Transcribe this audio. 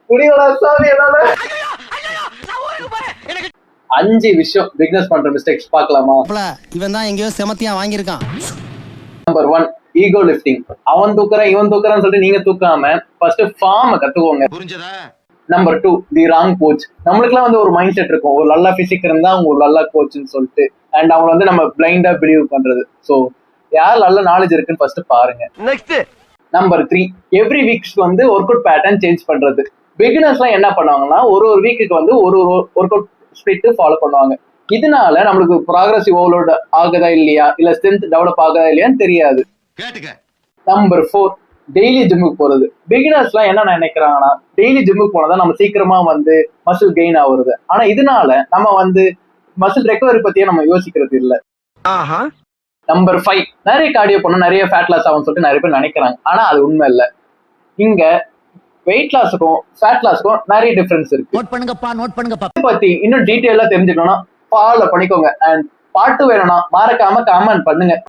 குடியோட சாமி என்னால 5 விஷயம் பிகினர்ஸ் பண்ற மிஸ்டேக்ஸ் பார்க்கலாமா? இவன் தான் எங்கேயோ செமத்தியா வாங்கியிருக்கான். Number 1 ego lifting. அவன் தூக்குறான் இவன் தூக்குறான்னு சொல்லிட்டு நீங்க தூக்காம ஃபர்ஸ்ட் ஃபார்ம் கத்துக்கோங்க. புரிஞ்சதா? Number 2 the wrong coach. நம்மளுக்குலாம் வந்து ஒரு மைண்ட் செட் இருக்கும், ஒரு நல்ல பிசிக் இருந்தா அவங்க ஒரு நல்ல கோச்னு சொல்லிட்டு. அண்ட் அவங்க வந்து நம்ம பிளைண்டா பிலீவ் பண்றது. சோ யார் நல்ல நாலேஜ் இருக்குன்னு ஃபர்ஸ்ட் பாருங்க. நெக்ஸ்ட் நம்பர் 3 எவ்ரி வீக்ஸ் வந்து ஒர்க் அவுட் பேட்டர்ன் சேஞ்ச் பண்றது. பிகினர்ஸ்லாம் என்ன பண்ணுவாங்கன்னா ஒரு வீக்குக்கு வந்து ஒரு ஒர்க் அவுட் ஸ்பிரிட் ஃபாலோ பண்ணுவாங்க. இதனால நம்மளுக்கு ப்ராக்ரசிவ் ஓவர்லோட் ஆகுதா இல்லையா, இல்ல ஸ்ட்ரென்த் டெவலப் ஆகுதா இல்லையான்னு தெரியாது. நம்பர் 4 டெய்லி ஜிம்முக்கு போறது. பிகினர்ஸ்லாம் என்ன நினைக்கிறாங்கன்னா டெய்லி ஜிம்முக்கு போனதான் நம்ம சீக்கிரமா வந்து மசில் கெயின் ஆகுறது. ஆனா இதனால நம்ம வந்து மசில் ரெக்கவரி பத்தியே நம்ம யோசிக்கிறது இல்ல. நம்பர் 5 நிறைய கார்டியோ பண்ணா நிறைய ஃபேட் லாஸ் ஆகும்னு சொல்லிட்டு நிறைய பேர் நினைக்கிறாங்க. ஆனா அது உண்மை இல்ல. இங்க வெயிட் லாஸுக்கும் ஃபேட் லாஸுக்கும் நிறைய டிஃபரன்ஸ் இருக்கு. நோட் பண்ணுங்கப்பா. இதை பத்தி இன்னும் டீட்டெயிலா தெரிஞ்சுக்கணும்னா ஃபாலோ பண்ணிக்கோங்க. அண்ட் பாட்டு வேணும்னா மறக்காம கமெண்ட் பண்ணுங்க.